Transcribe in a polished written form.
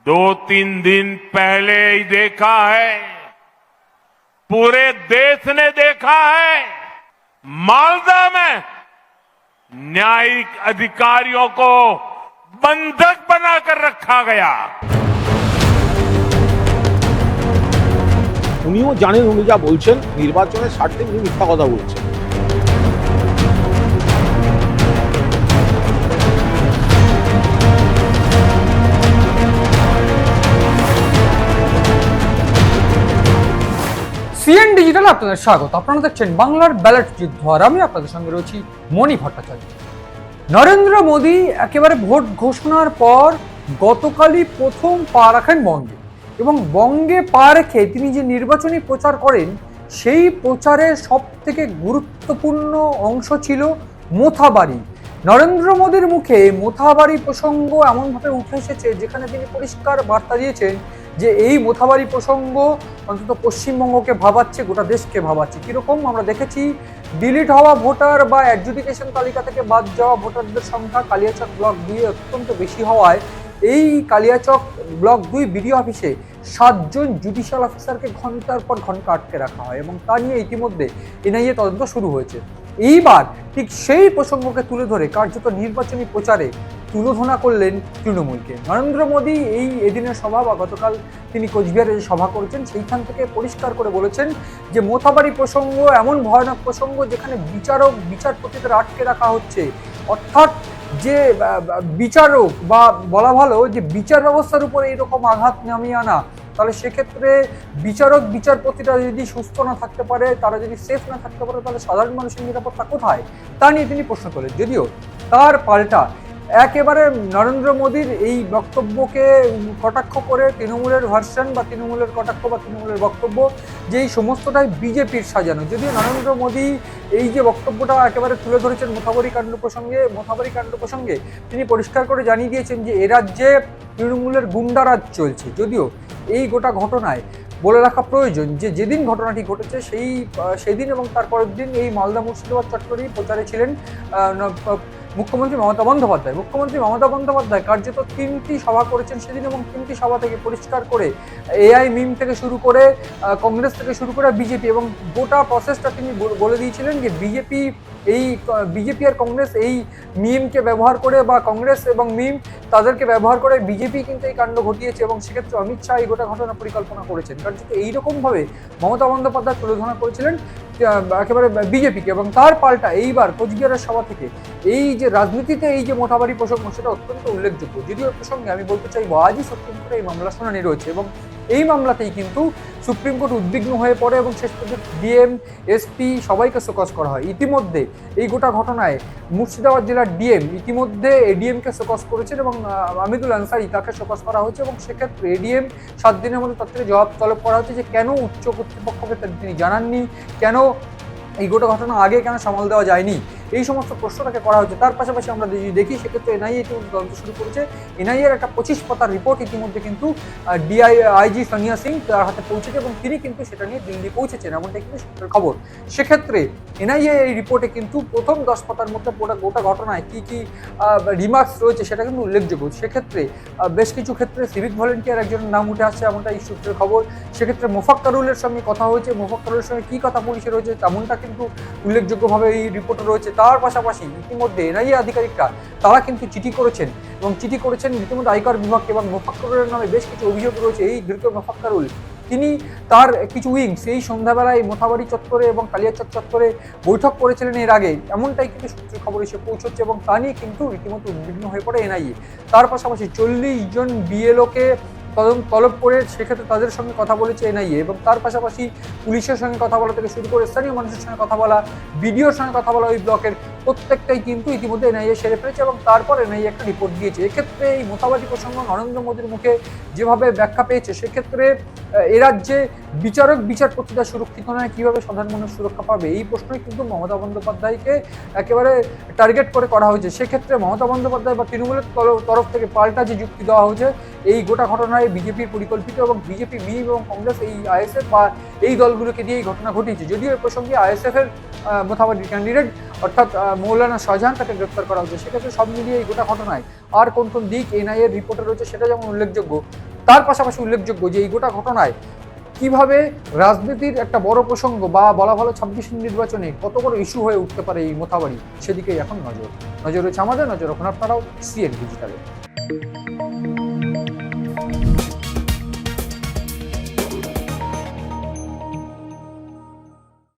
2-3 दिन पहले ही देखा है, पूरे देश ने देखा है, मालदा में न्यायिक अधिकारियों को बंधक बनाकर रखा गया। উনিও জানেন, উনি যা বলছেন নির্বাচনের স্বার্থে উনি মিথ্যা কথা বলছেন। সিএন ডিজিটালে আপনাদের স্বাগত। আপনারা দেখছেন বাংলার ব্যালট যুদ্ধ, আর আমি আপনাদের সঙ্গে রয়েছি মণি ভট্টাচার্য। নরেন্দ্র মোদী একেবারে ভোট ঘোষণার পর গতকালই প্রথম পা রাখেন বঙ্গে, এবং বঙ্গে পা রেখে তিনি যে নির্বাচনী প্রচার করেন সেই প্রচারের সব থেকে গুরুত্বপূর্ণ অংশ ছিল মোথাবাড়ি। নরেন্দ্র মোদীর মুখে মোথাবাড়ি প্রসঙ্গ এমনভাবে উঠে এসেছে যেখানে তিনি পরিষ্কার বার্তা দিয়েছেন যে এই মোথাবাড়ি প্রসঙ্গ অন্তত পশ্চিমবঙ্গকে ভাবাচ্ছে, গোটা দেশকে ভাবাচ্ছে। কীরকম আমরা দেখেছি, ডিলিট হওয়া ভোটার বা অ্যাডজুডিকেশন তালিকা থেকে বাদ যাওয়া ভোটারদের সংখ্যা কালিয়াচক ব্লক 2 অত্যন্ত বেশি হওয়ায় এই কালিয়াচক ব্লক 2 বিডিও অফিসে 7 জন জুডিশিয়াল অফিসারকে ঘন্টার পর ঘন্টা আটকে রাখা হয়, এবং তা নিয়ে ইতিমধ্যে এনআইএ তদন্ত শুরু হয়েছে। এইবার ঠিক সেই প্রসঙ্গকে তুলে ধরে কার্যত নির্বাচনী প্রচারে তুলোধনা করলেন তৃণমূলকে। নরেন্দ্র মোদী এই এদিনের সভা বা গতকাল তিনি কোচবিহারে যে সভা করেছেন সেইখান থেকে পরিষ্কার করে বলেছেন যে মোথাবাড়ি প্রসঙ্গ এমন ভয়ানক প্রসঙ্গ যেখানে বিচারপতিদের আটকে রাখা হচ্ছে, অর্থাৎ যে বিচারক বা বলা ভালো যে বিচার ব্যবস্থার উপরে এরকম আঘাত নামিয়ে আনা, তাহলে সেক্ষেত্রে বিচারপতিরা যদি সুস্থ না থাকতে পারে, তারা যদি সেফ না থাকতে পারে, তাহলে সাধারণ মানুষের নিরাপত্তা কোথায়, তা নিয়ে তিনি প্রশ্ন তোলেন। যদিও তার পাল্টা একেবারে নরেন্দ্র মোদীর এই বক্তব্যকে কটাক্ষ করে তৃণমূলের ভার্সন বা তৃণমূলের কটাক্ষ বা তৃণমূলের বক্তব্য যে এই সমস্তটাই বিজেপির সাজানো। যদিও নরেন্দ্র মোদী এই যে বক্তব্যটা একেবারে তুলে ধরেছেন মোথাবাড়ি কাণ্ড প্রসঙ্গে তিনি পরিষ্কার করে জানিয়ে দিয়েছেন যে এ রাজ্যে তৃণমূলের গুন্ডারাজ চলছে। যদিও এই গোটা ঘটনায় বলে রাখা প্রয়োজন যে যেদিন ঘটনাটি ঘটেছে সেদিন এবং তার পরের দিন এই মালদা মুর্শিদাবাদ চট্টগ্রামে প্রচারে ছিলেন মুখ্যমন্ত্রী মমতা বন্দ্যোপাধ্যায় কার্যত 3টি সভা করেছেন সেদিন, এবং 3টি সভা থেকে পরিষ্কার করে এআই মিম থেকে শুরু করে কংগ্রেস থেকে শুরু করে বিজেপি, এবং গোটা প্রসেসটা তিনি বলে দিয়েছিলেন যে বিজেপি আর কংগ্রেস এই মিমকে ব্যবহার করে, বা কংগ্রেস এবং মিম তাদেরকে ব্যবহার করে বিজেপি কিন্তু এই কাণ্ড ঘটিয়েছে, এবং সেক্ষেত্রে অমিত শাহ এই গোটা ঘটনা পরিকল্পনা করেছেন। কারণ এইরকমভাবে মমতা বন্দ্যোপাধ্যায় তুলোধনা করেছিলেন একেবারে বিজেপিকে, এবং তার পাল্টা এইবার কোচবিহারের সভা থেকে এই যে রাজনীতিতে এই যে মোথাবাড়ি প্রসঙ্গ সেটা অত্যন্ত উল্লেখযোগ্য। যদিও প্রসঙ্গে আমি বলতে চাইব আজই সুপ্রিম কোর্টে এই মামলা শুনানি রয়েছে, এবং এই মামলাতেই কিন্তু সুপ্রিম কোর্ট উদ্বিগ্ন হয়ে পড়ে এবং শেষ পর্যন্ত ডিএম এসপি সবাইকে শোকজ করা হয়। ইতিমধ্যে এই গোটা ঘটনায় মুর্শিদাবাদ জেলার ডিএম ইতিমধ্যে এডিএমকে শোকজ করেছেন, এবং আমিদুল আনসারি তাকে শোকজ করা হয়েছে, এবং সেক্ষেত্রে এডিএম 7 দিনের মধ্যে তার থেকে জবাব তলব করা হচ্ছে যে কেন উচ্চ কর্তৃপক্ষকে তিনি জানাননি, কেন এই গোটা ঘটনা আগে কেন সামাল দেওয়া যায়নি, এই সমস্ত প্রশ্নটাকে করা হচ্ছে। তার পাশাপাশি আমরা যদি দেখি সেক্ষেত্রে এনআইএ তদন্ত শুরু করেছে। এনআইএর একটা 25 পাতার রিপোর্ট ইতিমধ্যে কিন্তু আইজি সোনিয়া সিং তার হাতে পৌঁছেছে, এবং তিনি কিন্তু সেটা নিয়ে দিল্লি পৌঁছেছেন, এমনটাই কিন্তু সূত্রের খবর। সেক্ষেত্রে এনআইএ এই রিপোর্টে কিন্তু প্রথম 10 পাতার মধ্যে গোটা ঘটনায় কী কী রিমার্কস রয়েছে সেটা কিন্তু উল্লেখযোগ্য। সেক্ষেত্রে বেশ কিছু ক্ষেত্রে সিভিক ভলেন্টিয়ার একজনের নাম উঠে আসছে, এমনটা এই সূত্রের খবর। সেক্ষেত্রে মোফাক্কারুলের সঙ্গে কথা হয়েছে, মোফাক্কারুলের সঙ্গে কী কথা পুলিশে রয়েছে তেমনটা কিন্তু উল্লেখযোগ্যভাবে এই রিপোর্টে রয়েছে। তার পাশাপাশি ইতিমধ্যে এনআইএ আধিকারিকরা তারা কিন্তু চিঠি করেছেন ইতিমধ্যে আয়কর বিভাগকে, এবং মোফাক্কারুলের নামে বেশ কিছু অভিযোগ রয়েছে। এই ধৃত মোফাক্কারুল তিনি তার কিছু উইংস এই সন্ধ্যাবেলায় মোথাবাড়ি চত্বরে এবং কালিয়াচক চত্বরে বৈঠক করেছিলেন এর আগে, এমনটাই কিন্তু সূত্রের খবর এসে পৌঁছচ্ছে, এবং তা নিয়ে কিন্তু রীতিমতো উদ্বিগ্ন হয়ে পড়ে এনআইএ। তার পাশাপাশি 40 জন বিএলওকে তলব করে সেক্ষেত্রে তাদের সঙ্গে কথা বলেছে এনআইএ, এবং তার পাশাপাশি পুলিশের সঙ্গে কথা বলা থেকে শুরু করে স্থানীয় মানুষের সঙ্গে কথা বলা, বিডিওর সঙ্গে কথা বলা, ওই ব্লকের প্রত্যেকটাই কিন্তু ইতিমধ্যে এনআইএ সেরে ফেলেছে, এবং তারপর এনআইএ একটা রিপোর্ট দিয়েছে। এক্ষেত্রে এই মোথাবাড়ি প্রসঙ্গ নরেন্দ্র মোদীর মুখে যেভাবে ব্যাখ্যা পেয়েছে, সেক্ষেত্রে এ রাজ্যে বিচারপতিরা সুরক্ষিত নয়, কীভাবে সাধারণ মানুষ সুরক্ষা পাবে, এই প্রশ্নই কিন্তু মমতা বন্দ্যোপাধ্যায়কে একেবারে টার্গেট করে করা হয়েছে। সেক্ষেত্রে মমতা বন্দ্যোপাধ্যায় বা তৃণমূলের তরফ থেকে পাল্টা যে যুক্তি দেওয়া হয়েছে, এই গোটা ঘটনায় বিজেপির পরিকল্পিত, এবং বিজেপি মিম এবং কংগ্রেস এই আইএসএফ বা এই দলগুলোকে দিয়ে এই ঘটনা ঘটিয়েছে। যদিও এই প্রসঙ্গে আইএসএফের মোথাবাড়ির ক্যান্ডিডেট অর্থাৎ মৌলানা শাহজাহান তাকে গ্রেপ্তার করা হয়েছে। সেক্ষেত্রে সব মিলিয়ে এই গোটা ঘটনায় আর কোন কোন দিক এনআইএর রিপোর্টে রয়েছে সেটা যেমন উল্লেখযোগ্য, তার পাশাপাশি উল্লেখযোগ্য যে এই গোটা ঘটনায় কিভাবে রাজনীতির একটা বড় প্রসঙ্গ বা বলা ভালো 26 নির্বাচনে কত বড় ইস্যু হয়ে উঠতে পারে এই মোথাবাড়ি, সেদিকেই এখন নজর রয়েছে আমাদের। নজর রাখুন আপনারাও সিএন ডিজিটালে।